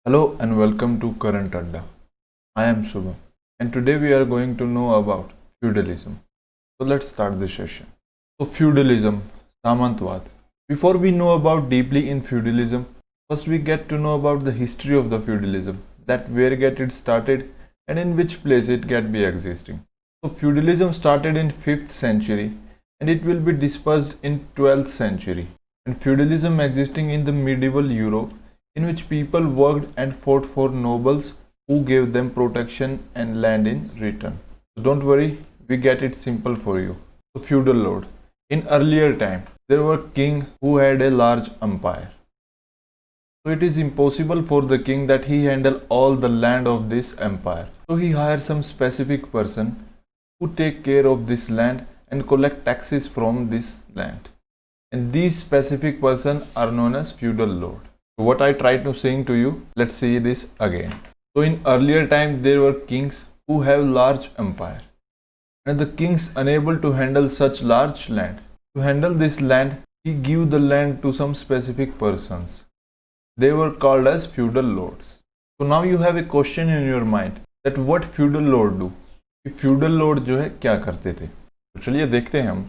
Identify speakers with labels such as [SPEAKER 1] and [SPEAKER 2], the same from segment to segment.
[SPEAKER 1] Hello and welcome to Current Adda. I am Shubham and today we are going to know about feudalism. So let's start the session. So feudalism, Samantwad. Before we know about deeply in feudalism, first we get to know about the history of the feudalism, that where get it started and in which place it get be existing. So feudalism started in 5th century and it will be dispersed in 12th century. And feudalism existing in the medieval Europe in which people worked and fought for nobles who gave them protection and land in return. So don't worry, we get it simple for you. So feudal lord. In earlier time, there were king who had a large empire. So it is impossible for the king that he handle all the land of this empire. So he hires some specific person who take care of this land and collect taxes from this land. And these specific persons are known as feudal lord. So what I tried to saying to you, let's see this again. So in earlier time there were kings who have large empire. And the kings unable to handle such large land. To handle this land, he give the land to some specific persons. They were called as feudal lords. So now you have a question in your mind that what feudal lord do? कि feudal lord जो है क्या करते थे? तो चलिए देखते हैं हम.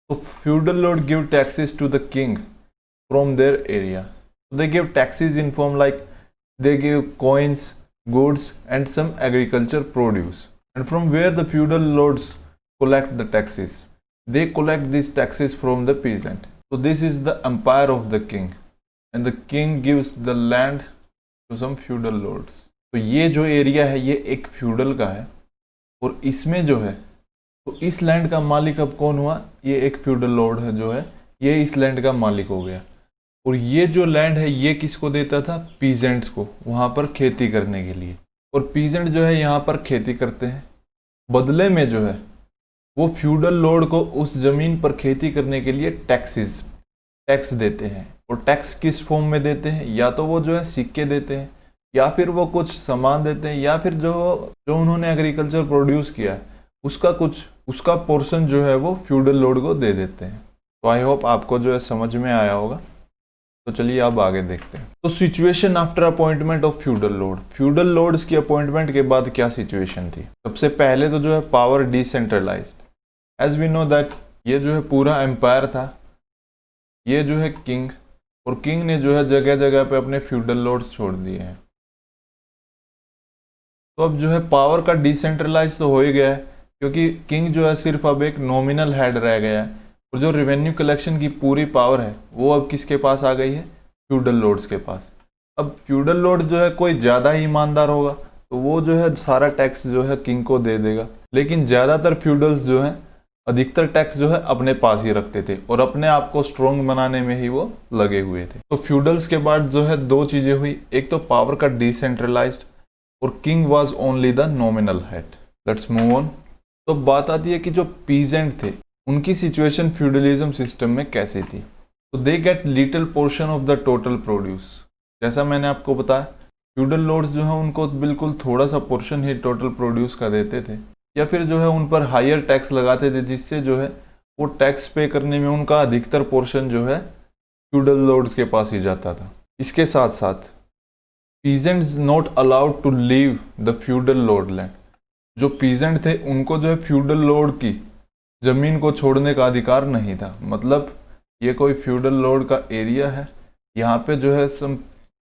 [SPEAKER 1] So feudal lord give taxes to the king from their area. So they give taxes in form like they give coins, goods and some agriculture produce. And from where the feudal lords collect the taxes? They collect these taxes from the peasant. So this is the empire of the king. And the king gives the land to some feudal lords. तो ये जो area है ये एक feudal का है और इसमें जो है तो इस लैंड का मालिक अब कौन हुआ? ये एक फ्यूडल लॉर्ड है जो है ये इस लैंड का मालिक हो गया. और ये जो लैंड है ये किसको देता था? पीजेंट्स को, वहां पर खेती करने के लिए. और पीजेंट जो है यहाँ पर खेती करते हैं. बदले में जो है वो फ्यूडल लॉर्ड को उस जमीन पर खेती करने के लिए टैक्स देते हैं. और टैक्स किस फॉर्म में देते हैं? या तो वो जो है सिक्के देते हैं या फिर वो कुछ सामान देते हैं या फिर जो उन्होंने एग्रीकल्चर प्रोड्यूस किया है उसका पोर्शन जो है वो फ्यूडल लॉर्ड को दे देते हैं. तो आई होप आपको जो है समझ में आया होगा. तो चलिए अब आगे देखते हैं. तो situation after appointment of feudal Lord. Feudal lords की अपॉइंटमेंट के बाद क्या सिचुएशन थी? सबसे पहले तो जो है power decentralized. As we know that ये जो है पूरा एम्पायर था, ये जो है किंग, और किंग ने जो है जगह जगह पे अपने फ्यूडल लॉर्ड्स छोड़ दिए हैं. तो अब जो है पावर का डिसेंट्रलाइज तो हो ही गया है क्योंकि किंग जो है सिर्फ अब एक नॉमिनल हेड रह गया है और जो रेवेन्यू कलेक्शन की पूरी पावर है वो अब किसके पास आ गई है? फ्यूडल लॉर्ड्स के पास. अब फ्यूडल लॉर्ड जो है कोई ज़्यादा ही ईमानदार होगा तो वो जो है सारा टैक्स जो है किंग को दे देगा. लेकिन ज़्यादातर फ्यूडल्स जो है अधिकतर टैक्स जो है अपने पास ही रखते थे और अपने आप को स्ट्रॉन्ग बनाने में ही वो लगे हुए थे. तो फ्यूडल्स के बाद जो है दो चीज़ें हुई. एक तो पावर का डिसेंट्रलाइज्ड और king was only the nominal head. Let's move on. तो बात आती है कि जो पीजेंट थे उनकी सिचुएशन फ्यूडलिज्म सिस्टम में कैसी थी? तो दे get little portion of the total produce. जैसा मैंने आपको बताया फ्यूडल लॉर्ड्स जो है उनको बिल्कुल थोड़ा सा पोर्शन ही टोटल प्रोड्यूस का देते थे या फिर जो है उन पर हायर टैक्स लगाते थे जिससे जो है वो टैक्स पे करने में उनका अधिकतर पोर्शन जो है फ्यूडल लॉर्ड्स के पास ही जाता था. इसके साथ साथ peasants not allowed to leave the feudal lord land. जो पीजेंट थे उनको जो है फ्यूडल लॉर्ड की ज़मीन को छोड़ने का अधिकार नहीं था. मतलब ये कोई फ्यूडल लॉर्ड का एरिया है, यहाँ पे जो है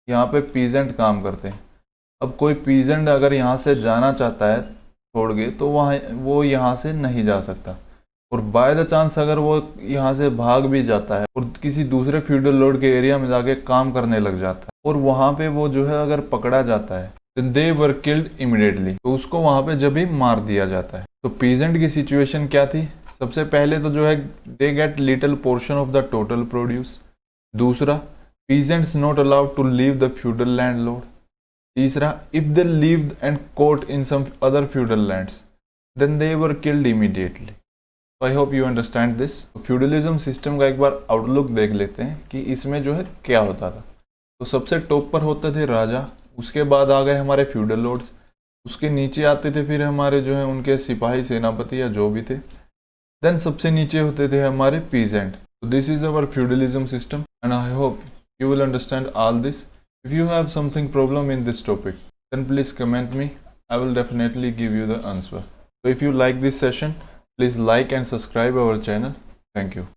[SPEAKER 1] यहाँ पे पीजेंट काम करते हैं. अब कोई पीजेंट अगर यहाँ से जाना चाहता है छोड़ के तो वो यहाँ से नहीं जा सकता. और बाय द चांस अगर वो यहाँ से भाग भी जाता है और किसी दूसरे फ्यूडल लॉर्ड के एरिया में जाके काम करने लग जाता है और वहाँ पे वो जो है अगर पकड़ा जाता है तो दे वर किल्ड इमीडिएटली. तो उसको वहाँ पे जब ही मार दिया जाता है. तो पीजेंट की सिचुएशन क्या थी? सबसे पहले तो जो है they get little portion of the total produce. दूसरा, peasants not allowed to leave the feudal landlord. तीसरा, if they lived and caught in some other feudal lands then they were killed immediately. I hope you understand this. Feudalism system का एक बार outlook देख लेते हैं कि इसमें जो है क्या होता था. तो सबसे टॉप पर होते थे राजा, उसके बाद आ गए हमारे फ्यूडल लॉर्ड्स, उसके नीचे आते थे फिर हमारे जो है उनके सिपाही सेनापति या जो भी थे. देन सबसे नीचे होते थे हमारे peasant. So this is our feudalism system and I hope you will understand all this. If you have something problem in this topic, then please comment me. I will definitely give you the answer. So if you like this session, please like and subscribe our channel. Thank you.